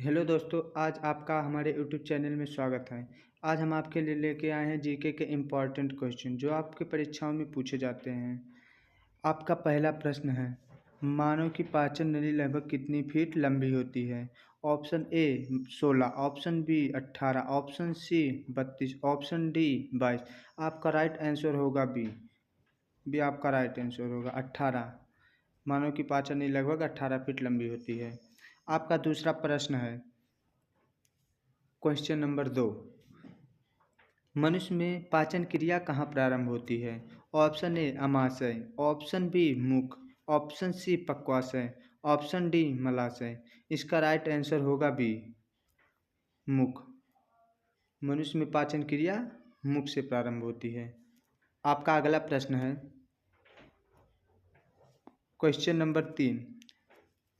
Hello दोस्तों, आज आपका हमारे यूट्यूब चैनल में स्वागत है। आज हम आपके लिए लेके आए हैं जीके के इम्पॉर्टेंट क्वेश्चन जो आपकी परीक्षाओं में पूछे जाते हैं। आपका पहला प्रश्न है, मानव की पाचन नली लगभग कितनी फीट लंबी होती है? Option A 16, option B 18, option C 32, option D 22। आपका राइट आंसर होगा बी आपका राइट आंसर होगा 18। मानव की पाचन नली लगभग 18 फीट लंबी होती है। आपका दूसरा प्रश्न है, क्वेश्चन नंबर 2, मनुष्य में पाचन क्रिया कहाँ प्रारंभ होती है? ऑप्शन ए अमाशय, ऑप्शन बी मुख, ऑप्शन सी पक्वाशय, ऑप्शन डी मलाशय। इसका राइट आंसर होगा बी मुख। मनुष्य में पाचन क्रिया मुख से प्रारंभ होती है। आपका अगला प्रश्न है, क्वेश्चन नंबर 3,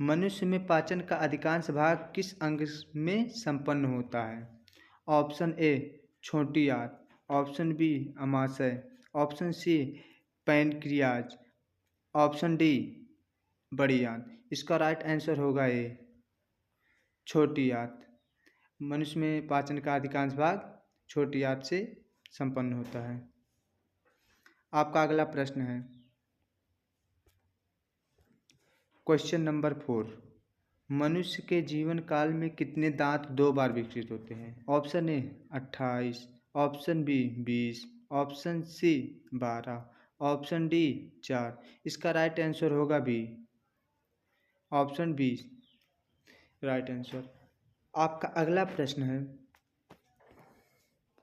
मनुष्य में पाचन का अधिकांश भाग किस अंग में संपन्न होता है? ऑप्शन ए छोटी आंत, ऑप्शन बी अमाशय, option C pancreas, option D बड़ी आंत। इसका राइट आंसर होगा ए छोटी आंत। मनुष्य में पाचन का अधिकांश भाग छोटी आंत से संपन्न होता है। आपका अगला प्रश्न है, क्वेश्चन नंबर 4, मनुष्य के जीवन काल में कितने दांत 2 बार विकसित होते हैं? Option A 28, option B 20, option C 12, option D 4। इसका राइट आंसर होगा B option B right answer. आपका अगला प्रश्न है,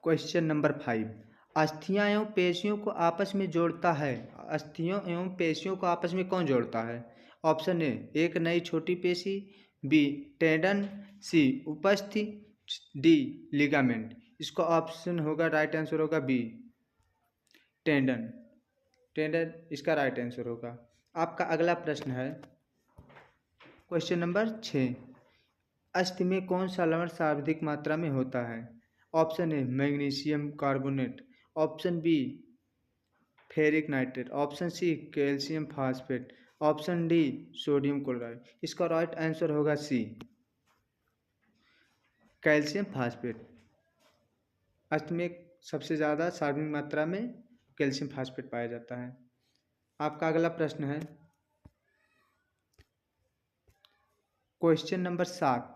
क्वेश्चन नंबर 5, अस्थियां एवं पेशियों को आपस में जोड़ता है। अस्थियों एवं पेशियों को आपस में कौन जोड़ता है? ऑप्शन ए एक नई छोटी पेशी, बी टेंडन, सी उपस्थि, डी लिगामेंट। इसका ऑप्शन होगा राइट आंसर होगा बी टेंडन। टेंडन इसका राइट आंसर होगा। आपका अगला प्रश्न है, क्वेश्चन नंबर 6, अस्थि में कौन सा लवण सर्वाधिक मात्रा में होता है? Option A magnesium carbonate, option B ferric nitrate, option C calcium phosphate, option D sodium chloride. इसका राइट आंसर होगा सी कैल्शियम फास्फेट। अष्ट में सबसे ज़्यादा सार्वजनिक मात्रा में कैल्शियम फास्फेट पाया जाता है। आपका अगला प्रश्न है, क्वेश्चन नंबर 7,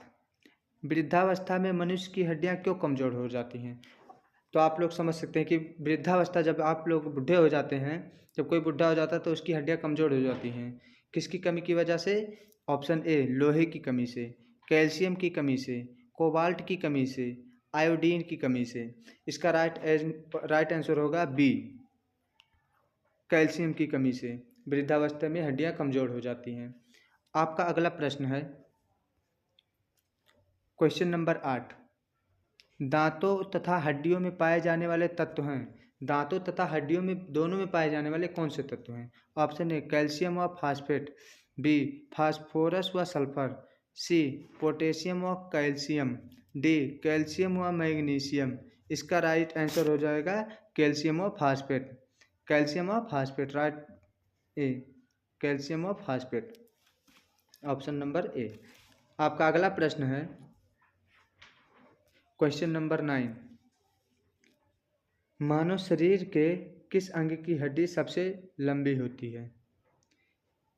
वृद्धावस्था में मनुष्य की हड्डियां क्यों कमज़ोर हो जाती हैं? तो आप लोग समझ सकते हैं कि वृद्धावस्था, जब आप लोग बूढ़े हो जाते हैं, जब कोई बूढ़ा हो जाता है तो उसकी हड्डियां कमज़ोर हो जाती हैं। किसकी कमी की वजह से? ऑप्शन ए लोहे की कमी से, कैल्शियम की कमी से, कोबाल्ट की कमी से, आयोडीन की कमी से। इसका राइट आंसर होगा बी कैल्शियम की कमी से वृद्धावस्था में हड्डियां कमज़ोर हो जाती हैं। आपका अगला प्रश्न है, क्वेश्चन नंबर 8, दांतों तथा हड्डियों में पाए जाने वाले तत्व हैं। दांतों तथा हड्डियों में दोनों में पाए जाने वाले कौन से तत्व हैं? ऑप्शन ए कैल्शियम व फास्फेट, बी फास्फोरस व सल्फर, सी पोटेशियम व कैल्शियम, डी कैल्शियम व मैग्नीशियम। इसका राइट आंसर हो जाएगा कैल्शियम व फास्फेट। कैल्शियम व फास्फेट राइट ए कैल्शियम व फास्फेट, ऑप्शन नंबर ए। आपका अगला प्रश्न है, क्वेश्चन नंबर 9, मानव शरीर के किस अंग की हड्डी सबसे लंबी होती है?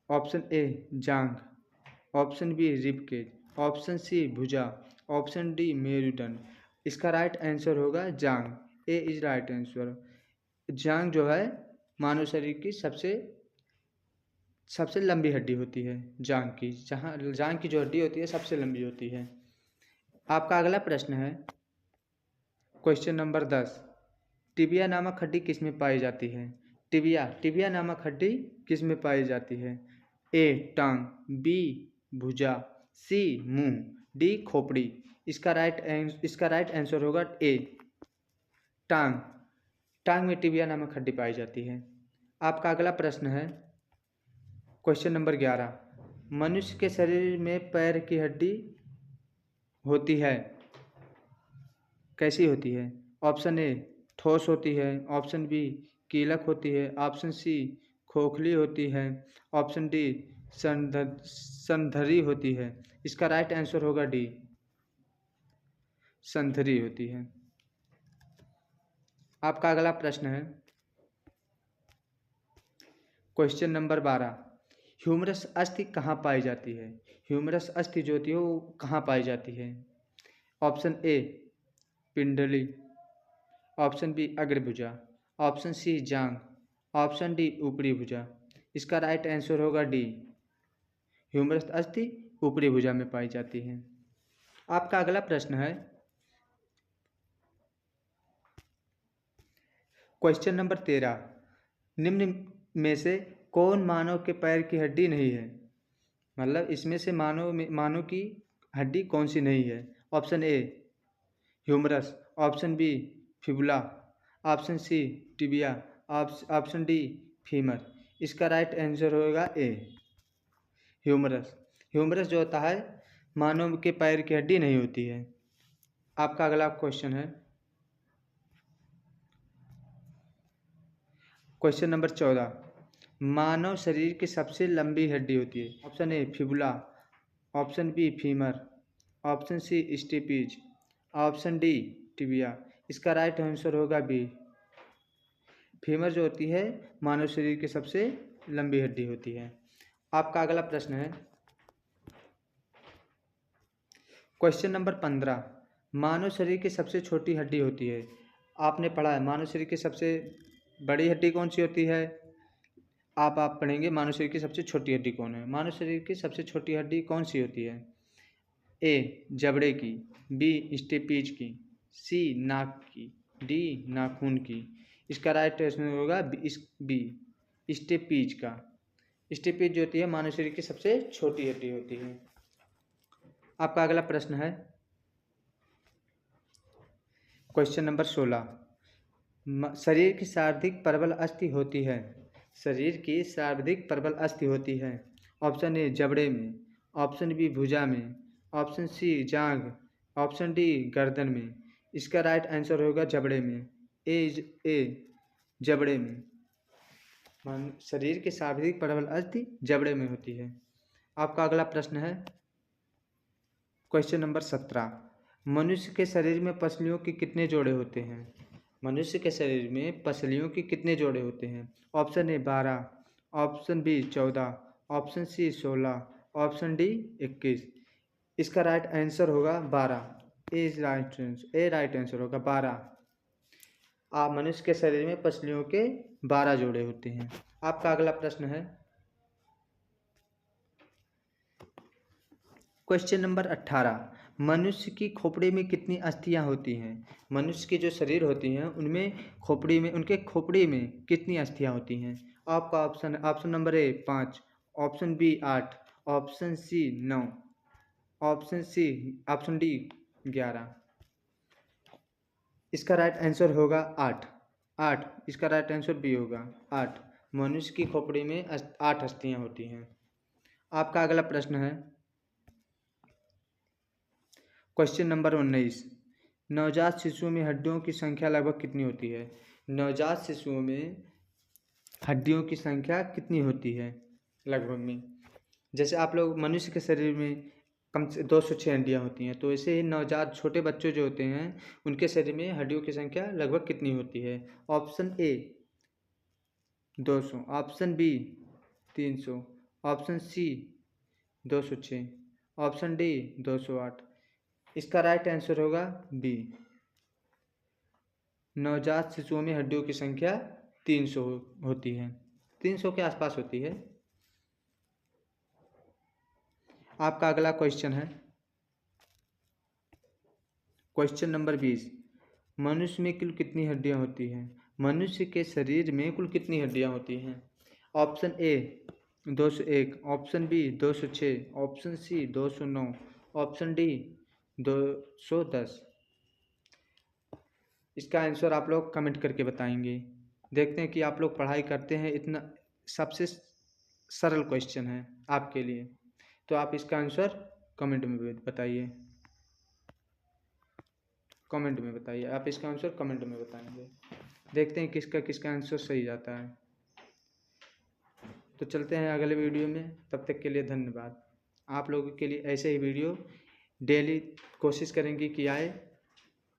ऑप्शन ए जांघ, option B ribcage, option C भुजा, ऑप्शन डी मेरुदंड। इसका राइट आंसर होगा जांघ। A is right answer. जांघ जो है मानव शरीर की सबसे लंबी हड्डी होती है। जांघ की जांघ की जो हड्डी होती है सबसे लंबी होती है। आपका अगला प्रश्न है, क्वेश्चन नंबर 10, टिबिया नामक हड्डी किस में पाई जाती है? टिबिया नामक हड्डी किस में पाई जाती है? ए टांग, बी भुजा, सी मुंह, डी खोपड़ी। इसका राइट आंसर होगा ए टांग। टांग में टिबिया नामक हड्डी पाई जाती है। आपका अगला प्रश्न है, क्वेश्चन नंबर 11, मनुष्य के शरीर में पैर की हड्डी होती है, कैसी होती है? ऑप्शन ए ठोस होती है, ऑप्शन बी कीलक होती है, ऑप्शन सी खोखली होती है, ऑप्शन डी संधरी होती है। इसका राइट आंसर होगा डी संथरी होती है। आपका अगला प्रश्न है क्वेश्चन नंबर 12, ह्यूमरस अस्थि कहाँ पाई जाती है? ह्यूमरस अस्थि जो होती है वो कहाँ पाई जाती है? ऑप्शन ए पिंडली, ऑप्शन बी अग्रभुजा, ऑप्शन सी जांघ, ऑप्शन डी ऊपरी भुजा। इसका राइट आंसर होगा डी, ह्यूमरस अस्थि ऊपरी भुजा में पाई जाती है। आपका अगला प्रश्न है क्वेश्चन नंबर 13, निम्न में से कौन मानव के पैर की हड्डी नहीं है? मतलब इसमें से मानव की हड्डी कौन सी नहीं है? Option A humerus, option B fibula, option C tibia, option D femur. इसका राइट आंसर होगा ए ह्यूमरस। ह्यूमरस जो होता है मानव के पैर की हड्डी नहीं होती है। आपका अगला क्वेश्चन है क्वेश्चन नंबर 14, मानव शरीर की सबसे लंबी हड्डी होती है? Option A fibula, option B femur, option C stapes, option D tibia. इसका राइट आंसर होगा बी, फीमर जो होती है मानव शरीर की सबसे लंबी हड्डी होती है। आपका अगला प्रश्न है क्वेश्चन नंबर 15, मानव शरीर की सबसे छोटी हड्डी होती है? आपने पढ़ा है मानव शरीर की सबसे बड़ी हड्डी कौन सी होती है? आप पढ़ेंगे मानव शरीर की सबसे छोटी हड्डी कौन है। मानव शरीर की सबसे छोटी हड्डी कौन सी होती है? ए जबड़े की, बी स्टेपीज की, सी नाक की, डी नाखून की। इसका राइट आंसर होगा बी स्टेपीज का। स्टेपीज जो होती है मानव शरीर की सबसे छोटी हड्डी होती है। आपका अगला प्रश्न है क्वेश्चन नंबर 16, शरीर की सर्वाधिक प्रबल अस्थि होती है? शरीर की सर्वाधिक प्रबल अस्थि होती है? ऑप्शन ए जबड़े में, ऑप्शन बी भुजा में, ऑप्शन सी जांघ, ऑप्शन डी गर्दन में। इसका राइट आंसर होगा जबड़े में, ए जबड़े में। शरीर की सर्वाधिक प्रबल अस्थि जबड़े में होती है। आपका अगला प्रश्न है क्वेश्चन नंबर 17, मनुष्य के शरीर में पसलियों के कितने जोड़े होते हैं? मनुष्य के शरीर में पसलियों के कितने जोड़े होते हैं? Option A 12, option B 14, option C 16, option D 21। इसका राइट आंसर होगा 12, ए राइट आंसर होगा 12। मनुष्य के शरीर में पसलियों के 12 जोड़े होते हैं। आपका अगला प्रश्न है क्वेश्चन नंबर 18, मनुष्य की खोपड़ी में कितनी अस्थियां होती हैं? मनुष्य की जो शरीर होती हैं उनमें उनके खोपड़ी में कितनी अस्थियां होती हैं? आपका option number A 5, option B 8, option C 9, option D 11। इसका राइट आंसर होगा 8। इसका राइट आंसर बी होगा 8। मनुष्य की खोपड़ी में 8 अस्थियां होती हैं। आपका अगला प्रश्न है क्वेश्चन नंबर 19, नवजात शिशुओं में हड्डियों की संख्या लगभग कितनी होती है? नवजात शिशुओं में हड्डियों की संख्या कितनी होती है लगभग में? जैसे आप लोग मनुष्य के शरीर में कम से 206 हड्डियाँ होती हैं, तो ऐसे ही नवजात छोटे बच्चों जो होते हैं उनके शरीर में हड्डियों की संख्या लगभग कितनी होती है? Option A 200, option B 300, option C 206, option D 208। इसका राइट आंसर होगा बी, नवजात शिशुओं में हड्डियों की संख्या 300 होती है, 300 के आसपास होती है। आपका अगला क्वेश्चन है क्वेश्चन नंबर 20, मनुष्य में कुल कितनी हड्डियां होती हैं? मनुष्य के शरीर में कुल कितनी हड्डियां होती हैं? Option A 201, option B 206, option C 209, option D 210। इसका आंसर आप लोग कमेंट करके बताएंगे। देखते हैं कि आप लोग पढ़ाई करते हैं। इतना सबसे सरल क्वेश्चन है आपके लिए, तो आप इसका आंसर कमेंट में बताइए। आप इसका आंसर कमेंट में बताएंगे। देखते हैं किसका आंसर सही जाता है। तो चलते हैं अगले वीडियो में, तब तक के लिए धन्यवाद। आप लोगों के लिए ऐसे ही वीडियो डेली कोशिश करेंगे कि आए।